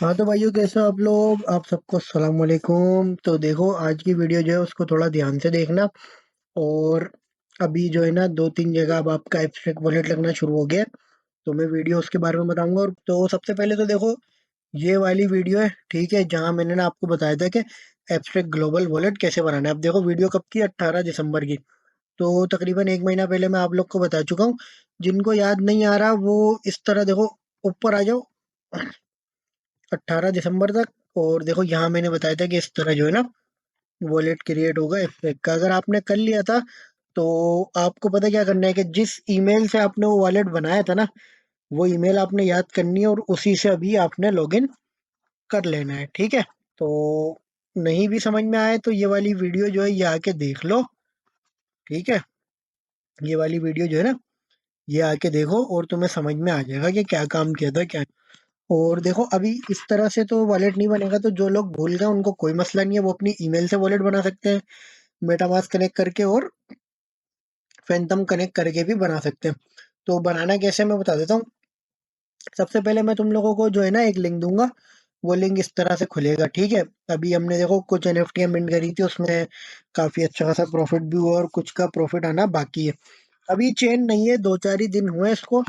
हाँ तो भाइयों, कैसे हो आप लोग? आप सबको अस्सलाम वालेकुम। तो देखो, आज की वीडियो जो है उसको थोड़ा ध्यान से देखना। और अभी जो है ना, 2-3 जगह अब आपका एब्स्ट्रैक्ट वॉलेट लगना शुरू हो गया है। तो मैं वीडियो उसके बारे में बताऊंगा। और तो सबसे पहले तो देखो, ये वाली वीडियो है, ठीक है, जहाँ मैंने ना आपको बताया था कि एब्स्ट्रैक्ट ग्लोबल वॉलेट कैसे बनाना है। अब देखो, वीडियो कब की? 18 दिसंबर की। तो तकरीबन 1 महीना पहले मैं आप लोग को बता चुका हूँ। जिनको याद नहीं आ रहा वो इस तरह देखो, ऊपर आ जाओ 18 दिसंबर तक। और देखो, यहाँ मैंने बताया था कि इस तरह जो है ना, वॉलेट क्रिएट होगा एफएक का। अगर आपने कर लिया था तो आपको पता क्या करना है कि जिस ईमेल से आपने वो वॉलेट बनाया था ना, वो ईमेल आपने याद करनी है और उसी से अभी आपने लॉगिन कर लेना है, ठीक है। तो नहीं भी समझ में आए तो ये वाली वीडियो जो है ये आके देख लो, ठीक है। ये वाली वीडियो जो है ना, ये आके देखो और तुम्हें समझ में आ जाएगा कि क्या काम किया था, क्या। और देखो, अभी इस तरह से तो वॉलेट नहीं बनेगा। तो जो लोग भूल गए उनको कोई मसला नहीं है, वो अपनी ईमेल से वॉलेट बना सकते हैं, मेटामास्क कनेक्ट करके और फैंटम कनेक्ट करके भी बना सकते हैं। तो बनाना कैसे मैं बता देता हूँ। सबसे पहले मैं तुम लोगों को जो है ना एक लिंक दूंगा। वो लिंक इस तरह से खुलेगा, ठीक है। अभी हमने देखो कुछ एनएफटी मिंट करी थी, उसमें काफी अच्छा खासा प्रॉफिट भी हुआ और कुछ का प्रॉफिट आना बाकी है। अभी चेन नहीं है, 2-4 ही दिन हुए इसको।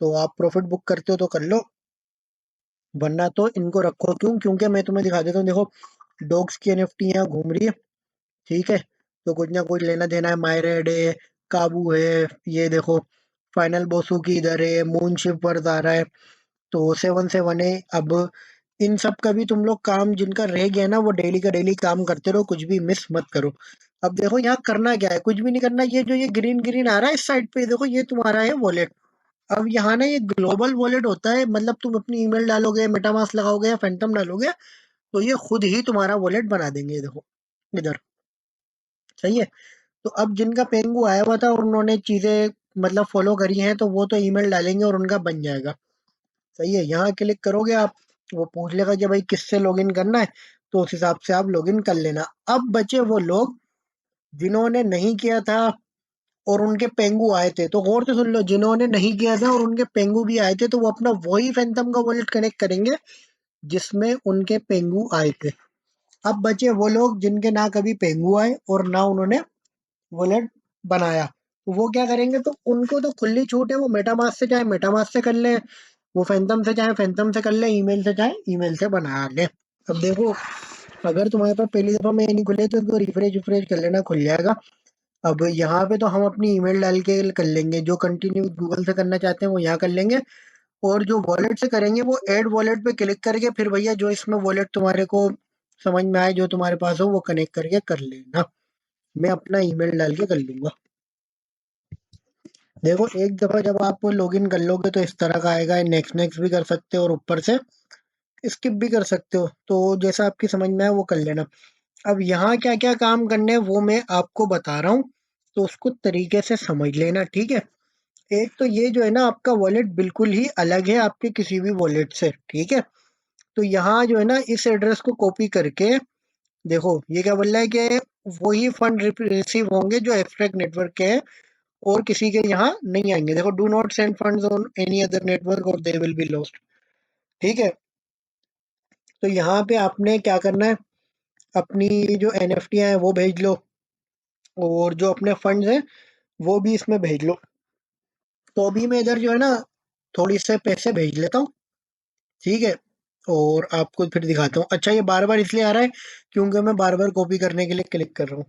तो आप प्रॉफिट बुक करते हो तो कर लो, वरना तो इनको रखो। क्योंकि मैं तुम्हें दिखा देता हूँ। देखो, डॉग्स की एनएफटी यहाँ घूम रही है, ठीक है। तो कुछ ना कुछ लेना देना है। मायरेड है, काबू है, ये देखो फाइनल बोसू की इधर है, मून शिप वर्थ आ रहा है। तो 7-7 है। अब इन सब का भी तुम लोग काम जिनका रह गया ना, वो डेली का डेली काम करते रहो, कुछ भी मिस मत करो। अब देखो, यहाँ करना क्या है, कुछ भी नहीं करना। ये जो ये ग्रीन ग्रीन आ रहा है इस साइड पे, देखो ये तुम्हारा है वॉलेट। अब यहाँ ना ये ग्लोबल वॉलेट होता है, मतलब तुम अपनी ईमेल डालोगे, मेटामास्क लगाओगे या फैंटम डालोगे, तो ये खुद ही तुम्हारा वॉलेट बना देंगे। ये देखो इधर, सही है। तो अब जिनका पेंगू आया हुआ था और उन्होंने चीजें मतलब फॉलो करी हैं, तो वो तो ईमेल डालेंगे और उनका बन जाएगा। सही है, यहाँ क्लिक करोगे आप, वो पूछ लेगा कि भाई किससे लॉगिन करना है, तो उस हिसाब से आप लॉगिन कर लेना। अब बचे वो लोग जिन्होंने नहीं किया था और उनके पेंगू आए थे। तो गौर से सुन लो, जिन्होंने नहीं किया था और उनके पेंगू भी आए थे, तो वो अपना वही फैंटम का वॉलेट कनेक्ट करेंगे जिसमें उनके पेंगू आए थे। अब बचे वो लोग जिनके ना कभी पेंगू आए और ना उन्होंने वॉलेट बनाया। तो वो क्या करेंगे? तो उनको तो खुली छूट है, वो मेटामास्क से चाहे मेटामास्क से कर ले, वो फैंटम से चाहे फैंटम से कर ले, ईमेल से चाहे ईमेल से बना ले। अब देखो, अगर तुम्हारे पास पहली दफा में ये नहीं खुले तो इनको रिफ्रेश रिफ्रेश कर लेना, खुल जाएगा। अब यहाँ पे तो हम अपनी ईमेल डाल के कर लेंगे। जो कंटिन्यू गूगल से करना चाहते हैं वो यहाँ कर लेंगे। और जो वॉलेट से करेंगे वो ऐड वॉलेट पे क्लिक करके फिर भैया जो इसमें वॉलेट तुम्हारे को समझ में आए, जो तुम्हारे पास हो, वो कनेक्ट करके कर लेना। मैं अपना ईमेल डाल के कर लूंगा। देखो, एक दफा जब आप लॉगिन कर लोगे तो इस तरह का आएगा। नेक्स्ट नेक्स्ट भी कर सकते हो और ऊपर से स्किप भी कर सकते हो, तो जैसा आपकी समझ में आए वो कर लेना। अब यहाँ क्या क्या काम करने हैं वो मैं आपको बता रहा हूँ, तो उसको तरीके से समझ लेना, ठीक है। एक तो ये जो है ना, आपका वॉलेट बिल्कुल ही अलग है आपके किसी भी वॉलेट से, ठीक है। तो यहाँ जो है ना, इस एड्रेस को कॉपी करके देखो, ये क्या बोल रहा है कि वही फंड रिसीव होंगे जो एक्सट्रैक्ट नेटवर्क के हैं और किसी के यहाँ नहीं आएंगे। देखो, do not send funds on any other network और दे विल बी लॉस्ट, ठीक है। तो यहाँ पे आपने क्या करना है, अपनी जो एनएफटी है वो भेज लो और जो अपने फंड्स हैं वो भी इसमें भेज लो। तो अभी मैं इधर जो है ना, थोड़ी से पैसे भेज लेता हूँ, ठीक है। और आपको फिर दिखाता हूँ। अच्छा, ये बार बार इसलिए आ रहा है क्योंकि मैं बार बार कॉपी करने के लिए क्लिक कर रहा हूँ।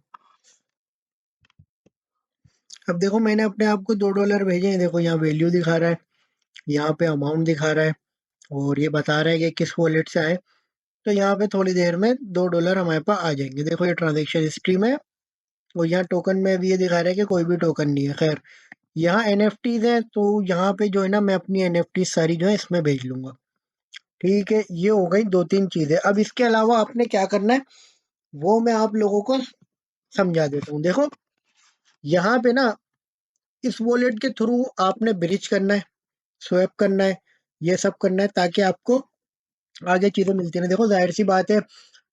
अब देखो, मैंने अपने आप को $2 भेजे हैं। देखो, यहाँ वैल्यू दिखा रहा है, यहाँ पे अमाउंट दिखा रहा है और ये बता रहा है कि किस वॉलेट से आए। तो यहाँ पे थोड़ी देर में $2 हमारे पास आ जाएंगे। देखो, ये ट्रांजेक्शन हिस्ट्री में। और यहाँ टोकन में भी ये दिखा रहा है कि कोई भी टोकन नहीं है। खैर, यहाँ एनएफटीज है, तो यहाँ पे जो है ना, मैं अपनी एनएफटी सारी जो है इसमें भेज लूंगा, ठीक है। ये हो गई 2-3 चीजें। अब इसके अलावा आपने क्या करना है वो मैं आप लोगों को समझा देता हूँ। देखो, यहाँ पे ना इस वॉलेट के थ्रू आपने ब्रिज करना है, स्वैप करना है, ये सब करना है ताकि आपको आगे चीजें मिलती रहें। देखो, जाहिर सी बात है,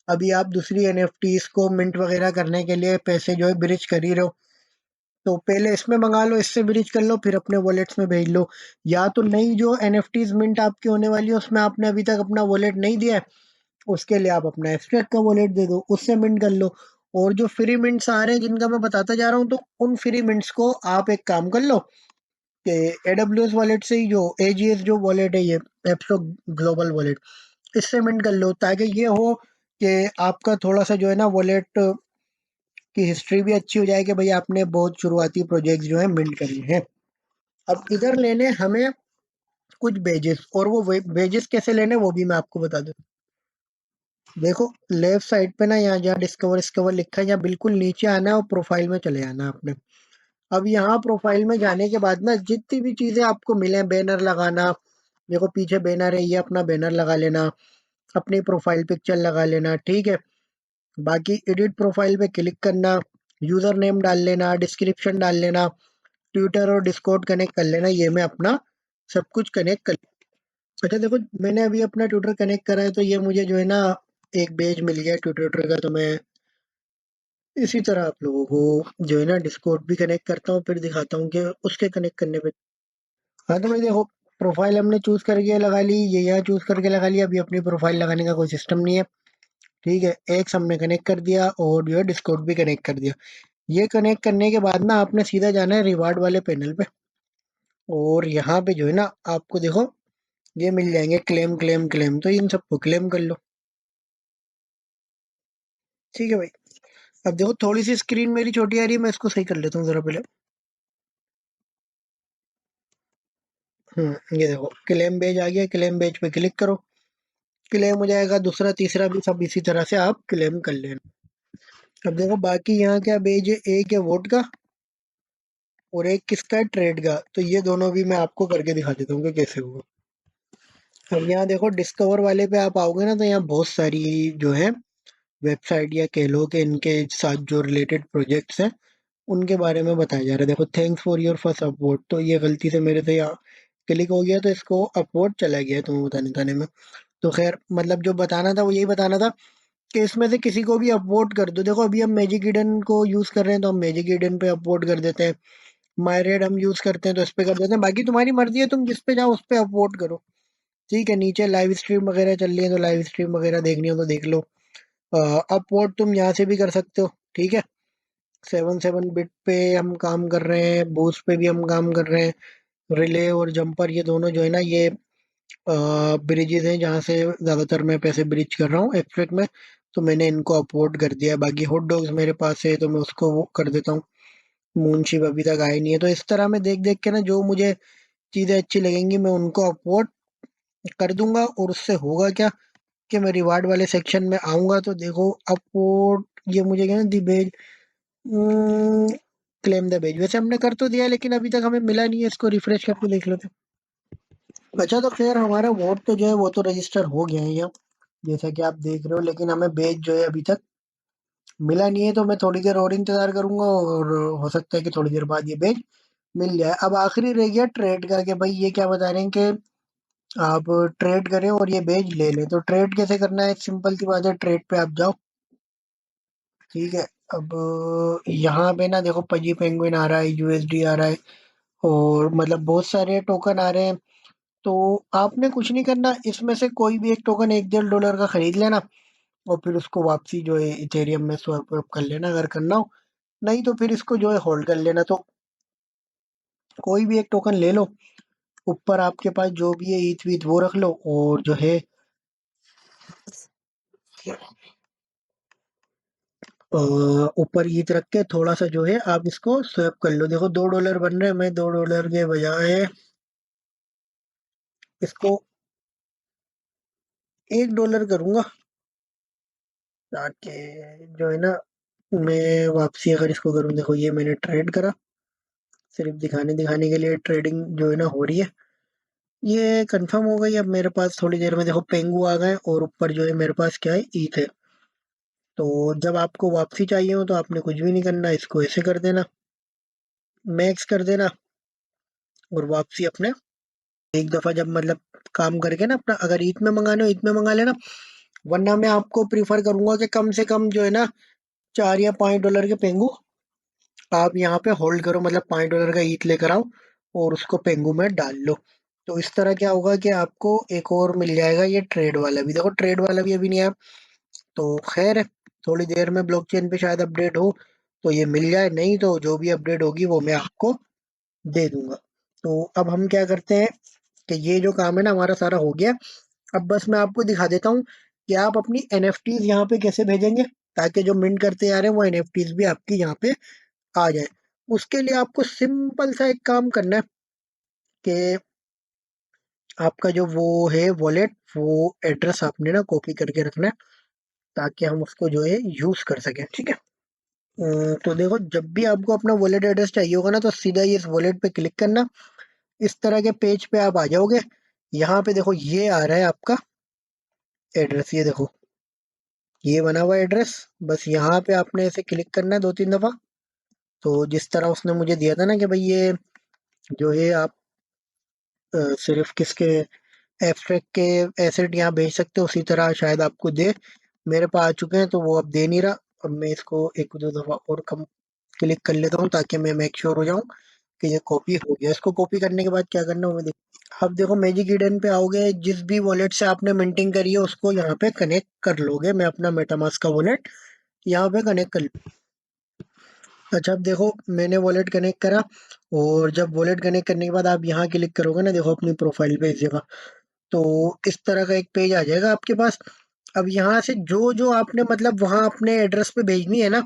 अभी आप दूसरी एनएफटीज को मिंट वगैरह करने के लिए पैसे जो है ब्रिज कर ही रहे हो। तो पहले इसमें मंगा लो, इससे ब्रिज कर लो, फिर अपने वॉलेट्स में भेज लो। या तो नई जो एनएफटीज मिंट आपकी होने वाली है उसमें आपने अभी तक अपना वॉलेट नहीं दिया है, उसके लिए आप अपना एब्स्ट्रैक्ट का वॉलेट दे दो, उससे मिंट कर लो। और जो फ्री मिंट्स आ रहे हैं जिनका मैं बताता जा रहा हूँ, तो उन फ्री मिंट्स को आप एक काम कर लो कि एडब्ल्यूएस वॉलेट से ही जो एजीएस जो वॉलेट है, ये एप्सो ग्लोबल वॉलेट, इससे मिंट कर लो, ताकि ये हो कि आपका थोड़ा सा जो है ना वॉलेट की हिस्ट्री भी अच्छी हो जाए कि भाई आपने बहुत शुरुआती प्रोजेक्ट जो है मिंट करे हैं। अब इधर लेने हमें कुछ बेजेस, और वो बेजेस कैसे लेने वो भी मैं आपको बता दूं। देखो लेफ्ट साइड पे ना, यहाँ जहाँ डिस्कवर डिस्कवर लिखा है, यहाँ बिल्कुल नीचे आना है और प्रोफाइल में चले जाना है आपने। अब यहाँ प्रोफाइल में जाने के बाद ना जितनी भी चीजें आपको मिले, बैनर लगाना, देखो पीछे बैनर है, ये अपना बैनर लगा लेना, अपनी प्रोफाइल पिक्चर लगा लेना, ठीक है। बाकी एडिट प्रोफाइल पे क्लिक करना, यूजर नेम डाल लेना, डिस्क्रिप्शन डाल लेना, ट्विटर और डिस्कॉर्ड कनेक्ट कर लेना, ये मैं अपना सब कुछ कनेक्ट कर। अच्छा देखो, मैंने अभी अपना ट्विटर कनेक्ट करा है, तो ये मुझे जो है ना एक पेज मिल गया ट्विटर का। तो मैं इसी तरह आप लोगों को जो है ना डिस्कॉर्ड भी कनेक्ट करता हूँ, फिर दिखाता हूँ कि उसके कनेक्ट करने पे। हाँ तो भाई देखो, प्रोफाइल हमने चूज करके लगा ली, ये यहाँ चूज करके लगा लिया। अभी अपनी प्रोफाइल लगाने का कोई सिस्टम नहीं है, ठीक है। एक हमने कनेक्ट कर दिया और जो है डिस्कॉर्ड भी कनेक्ट कर दिया। ये कनेक्ट करने के बाद ना आपने सीधा जाना है रिवार्ड वाले पैनल पे, और यहाँ पे जो है ना आपको देखो ये मिल जाएंगे क्लेम क्लेम क्लेम, तो इन सबको क्लेम कर लो, ठीक है भाई। अब देखो थोड़ी सी स्क्रीन मेरी छोटी आ रही है, मैं इसको सही कर लेता हूँ जरा पहले। ये देखो क्लेम पेज आ गया, क्लेम पेज पे क्लिक करो, क्लेम हो जाएगा। दूसरा तीसरा भी सब इसी तरह से आप क्लेम कर लेना। अब देखो बाकी यहाँ क्या पेज है, एक है वोट का और एक किसका है, ट्रेड का। तो ये दोनों भी मैं आपको करके दिखा देता हूँ कि कैसे होगा। अब यहाँ देखो डिस्कवर वाले पे आप आओगे ना, तो यहाँ बहुत सारी जो है वेबसाइट या कह लो कि इनके साथ जो रिलेटेड प्रोजेक्ट्स हैं उनके बारे में बताया जा रहा है। देखो thanks for your first upvote, तो ये गलती से मेरे से यहाँ क्लिक हो गया, तो इसको अपवोट चला गया तुम्हें बताने बताने में। तो खैर मतलब जो बताना था वो यही बताना था कि इसमें से किसी को भी अपवोट कर दो। देखो अभी हम मैजिक ईडन को यूज कर रहे हैं, तो हम मैजिक ईडन पे अपवोट कर देते हैं। मायरेड हम यूज करते हैं तो इस पे कर देते हैं। बाकी तुम्हारी मर्जी है, तुम जिस पे जाओ उस पे अपवोट करो, ठीक है। नीचे लाइव स्ट्रीम वगैरह चल रही है, तो लाइव स्ट्रीम वगैरह देखनी हो तो देख लो। अपवोट तुम यहाँ से भी कर सकते हो, ठीक है। 7 बिट पे हम काम कर रहे हैं, बूस्ट पे भी हम काम कर रहे हैं। रिले और जंपर ये दोनों जो है ना, ये ब्रिजेस हैं जहाँ से ज़्यादातर मैं पैसे ब्रिज कर रहा हूँ एक्सट्रैक्ट में। तो मैंने इनको अपलोड कर दिया है। बाकी हॉट डॉग्स मेरे पास है, तो मैं उसको वो कर देता हूँ। मूनशिप अभी तक आए नहीं है, तो इस तरह मैं देख देख के ना जो मुझे चीज़ें अच्छी लगेंगी मैं उनको अपलोड कर दूंगा। और उससे होगा क्या कि मैं रिवार्ड वाले सेक्शन में आऊंगा, तो देखो अपलोड, ये मुझे क्या ना दी बेज, क्लेम द बेज, वैसे हमने कर तो दिया लेकिन अभी तक हमें मिला नहीं है। इसको रिफ्रेश करके देख लेते हैं। अच्छा तो खैर हमारा वोट तो जो है वो तो रजिस्टर हो गया है यहाँ, जैसा कि आप देख रहे हो, लेकिन हमें बेच जो है अभी तक मिला नहीं है। तो मैं थोड़ी देर और इंतजार करूंगा, और हो सकता है कि थोड़ी देर बाद ये बेच मिल जाए। अब आखिरी रह गया ट्रेड का, कि भाई ये क्या बता रहे हैं कि आप ट्रेड करें और ये बेच ले लें। तो ट्रेड कैसे करना है, सिंपल सी बात है, ट्रेड पे आप जाओ, ठीक है। अब यहाँ पे ना देखो पजी पेंगुइन आ रहा है, यूएसडी आ रहा है, और मतलब बहुत सारे टोकन आ रहे हैं। तो आपने कुछ नहीं करना, इसमें से कोई भी एक टोकन $1.5 का खरीद लेना, और फिर उसको वापसी जो है इथेरियम में स्वैप वैप कर लेना अगर करना हो। नहीं तो फिर इसको जो है होल्ड कर लेना। तो कोई भी एक टोकन ले लो, ऊपर आपके पास जो भी है ईथ वीथ वो रख लो, और जो है अ, ऊपर ईथ रख के थोड़ा सा जो है आप इसको स्वैप कर लो। देखो $2 बन रहे हैं, मैं $2 के बजाय इसको $1 करूंगा, ताकि जो है ना मैं वापसी अगर इसको करूँ। देखो ये मैंने ट्रेड करा, सिर्फ दिखाने दिखाने के लिए ट्रेडिंग जो है ना हो रही है। ये कंफर्म हो गई। अब मेरे पास थोड़ी देर में देखो पेंगू आ गए, और ऊपर जो है मेरे पास क्या है, ईथ है। तो जब आपको वापसी चाहिए हो तो आपने कुछ भी नहीं करना, इसको ऐसे कर देना, मैक्स कर देना, और वापसी अपने एक दफा जब मतलब काम करके ना अपना, अगर ईथ में मंगाने हो ईथ में मंगा लेना। वरना मैं आपको प्रीफर करूंगा कि कम से कम जो है ना $4 या $5 के पेंगू आप यहाँ पे होल्ड करो, मतलब $5 का ईथ लेकर आओ और उसको पेंगू में डाल लो। तो इस तरह क्या होगा कि आपको एक और मिल जाएगा ये ट्रेड वाला भी। देखो ट्रेड वाला भी अभी नहीं आया, तो खैर है, थोड़ी देर में ब्लॉकचेन पे शायद अपडेट हो तो ये मिल जाए, नहीं तो जो भी अपडेट होगी वो मैं आपको दे दूंगा। तो अब हम क्या करते हैं कि ये जो काम है ना हमारा सारा हो गया। अब बस मैं आपको दिखा देता हूँ कि आप अपनी एनएफटीज यहाँ पे कैसे भेजेंगे, ताकि जो मिंट करते आ रहे हैं वो एनएफटीज भी आपकी यहाँ पे आ जाए। उसके लिए आपको सिंपल सा एक काम करना है कि आपका जो वो है वॉलेट, वो एड्रेस आपने ना कॉपी करके रखना है, ताकि हम उसको जो है यूज कर सकें, ठीक है। तो देखो जब भी आपको अपना वॉलेट एड्रेस चाहिए होगा ना, तो सीधा ये इस वॉलेट पे क्लिक करना। इस तरह के पेज पे आप आ जाओगे। यहाँ पे देखो ये आ रहा है आपका एड्रेस, ये देखो ये बना हुआ एड्रेस। बस यहाँ पे आपने ऐसे क्लिक करना है 2-3 दफा। तो जिस तरह उसने मुझे दिया था ना कि भाई ये जो है आप सिर्फ किसके एब्स्ट्रैक्ट के एसेट यहाँ भेज सकते हो, उसी तरह शायद आपको दे। मेरे पास आ चुके हैं तो वो अब दे नहीं रहा। अब मैं इसको 1-2 दफा और कम क्लिक कर लेता हूँ, ताकि मैं मेक श्योर हो जाऊँ कि ये कॉपी हो गया। इसको कॉपी करने के बाद क्या करना है वो मैं अब देखो मैजिक ईडन पे आओगे, जिस भी वॉलेट से आपने मिंटिंग करी है उसको यहाँ पे कनेक्ट कर लोगे। मैं अपना मेटामास्क का वॉलेट यहाँ पे कनेक्ट कर लूँ। अच्छा अब देखो मैंने वॉलेट कनेक्ट करा, और जब वॉलेट कनेक्ट करने के बाद आप यहाँ क्लिक करोगे ना, देखो अपनी प्रोफाइल पे इस जगह, तो इस तरह का एक पेज आ जाएगा आपके पास। अब यहाँ से जो जो आपने मतलब वहाँ अपने एड्रेस पे भेजनी है ना,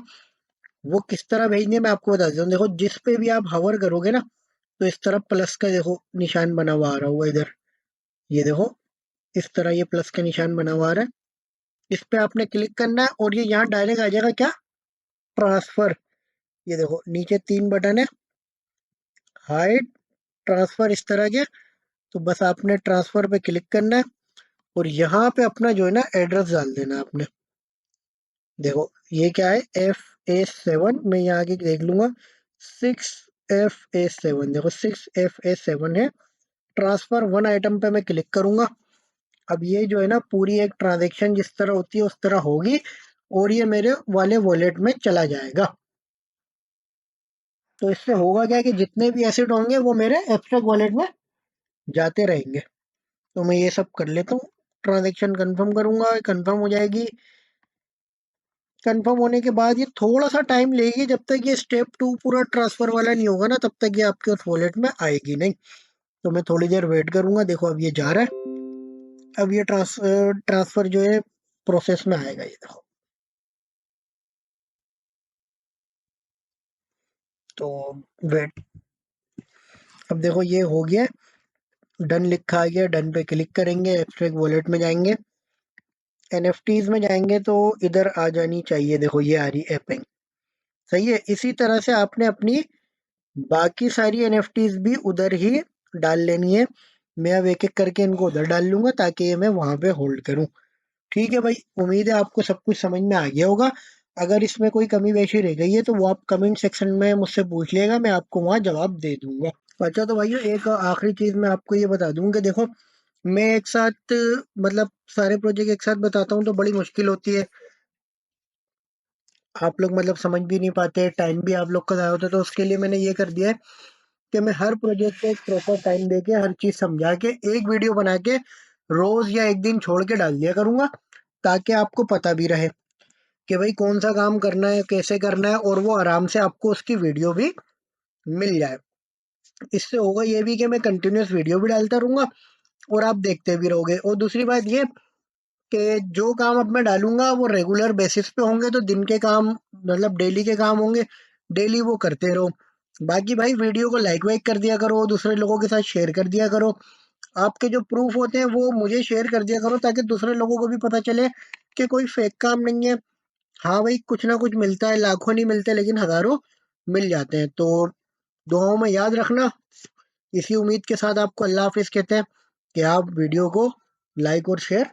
वो किस तरह भेजनी है मैं आपको बता देता हूँ। देखो जिस पे भी आप हवर करोगे ना, तो इस तरह प्लस का देखो निशान बना हुआ आ रहा होगा इधर, ये देखो इस तरह ये प्लस का निशान बना हुआ आ रहा है। इस पे आपने क्लिक करना है और ये यहाँ डायरेक्ट आ जाएगा क्या, ट्रांसफर। ये देखो नीचे 3 बटन है, हाइड, ट्रांसफर, इस तरह के। तो बस आपने ट्रांसफर पे क्लिक करना है और यहाँ पे अपना जो है ना एड्रेस डाल देना है आपने। देखो ये क्या है, F A7, मैं यहाँ आगे देख लूंगा, 6FA7, देखो 6FA7 है। ट्रांसफर वन आइटम पे मैं क्लिक करूंगा। अब ये जो है ना पूरी एक ट्रांजैक्शन जिस तरह होती है उस तरह होगी, और ये मेरे वाले वॉलेट में चला जाएगा। तो इससे होगा क्या कि जितने भी एसेट होंगे वो मेरे एब्स्ट्रैक्ट वॉलेट में जाते रहेंगे। तो मैं ये सब कर लेता हूँ, ट्रांजैक्शन कंफर्म करूंगा, कंफर्म हो जाएगी। कंफर्म होने के बाद ये थोड़ा सा टाइम लेगी, जब तक ये स्टेप 2 पूरा ट्रांसफर वाला नहीं होगा ना, तब तक ये आपके उस वॉलेट में आएगी नहीं। तो मैं थोड़ी देर वेट करूंगा। देखो अब ये जा रहा है, अब ये ट्रांसफर जो है प्रोसेस में आएगा, ये देखो। तो वेट, अब देखो ये हो गया, डन लिखा आ गया, डन पे क्लिक करेंगे, एब्स्ट्रैक्ट वॉलेट में जाएंगे, एनएफटीज में जाएंगे, तो इधर आ जानी चाहिए, देखो ये आ रही एपिंग। सही है। इसी तरह से आपने अपनी बाकी सारी एनएफटीज भी उधर ही डाल लेनी है। मैं अब एक एक करके इनको उधर डाल लूंगा, ताकि ये मैं वहां पे होल्ड करूं। ठीक है भाई, उम्मीद है आपको सब कुछ समझ में आ गया होगा। अगर इसमें कोई कमी पेशी रह गई है तो वो आप कमेंट सेक्शन में मुझसे पूछ लिएगा, मैं आपको वहां जवाब दे दूंगा। अच्छा तो भाइयों एक आखिरी चीज मैं आपको ये बता दूं कि देखो मैं एक साथ मतलब सारे प्रोजेक्ट एक साथ बताता हूँ तो बड़ी मुश्किल होती है। आप लोग मतलब समझ भी नहीं पाते, टाइम भी आप लोग का ज़ाया होता है। तो उसके लिए मैंने ये कर दिया है कि मैं हर प्रोजेक्ट को एक प्रॉपर टाइम देके हर चीज समझा के एक वीडियो बना के रोज या एक दिन छोड़ के डाल दिया करूंगा, ताकि आपको पता भी रहे कि भाई कौन सा काम करना है, कैसे करना है, और वो आराम से आपको उसकी वीडियो भी मिल जाए। इससे होगा ये भी कि मैं कंटिन्यूअस वीडियो भी डालता रहूंगा और आप देखते भी रहोगे। और दूसरी बात ये कि जो काम अब मैं डालूंगा वो रेगुलर बेसिस पे होंगे, तो दिन के काम मतलब डेली के काम होंगे, डेली वो करते रहो। बाकी भाई वीडियो को लाइक वाइक कर दिया करो, दूसरे लोगों के साथ शेयर कर दिया करो। आपके जो प्रूफ होते हैं वो मुझे शेयर कर दिया करो, ताकि दूसरे लोगों को भी पता चले कि कोई फेक काम नहीं है। हाँ भाई कुछ ना कुछ मिलता है, लाखों नहीं मिलते लेकिन हजारों मिल जाते हैं। तो दुआओं में याद रखना। इसी उम्मीद के साथ आपको अल्लाह हाफिज कहते हैं कि आप वीडियो को लाइक और शेयर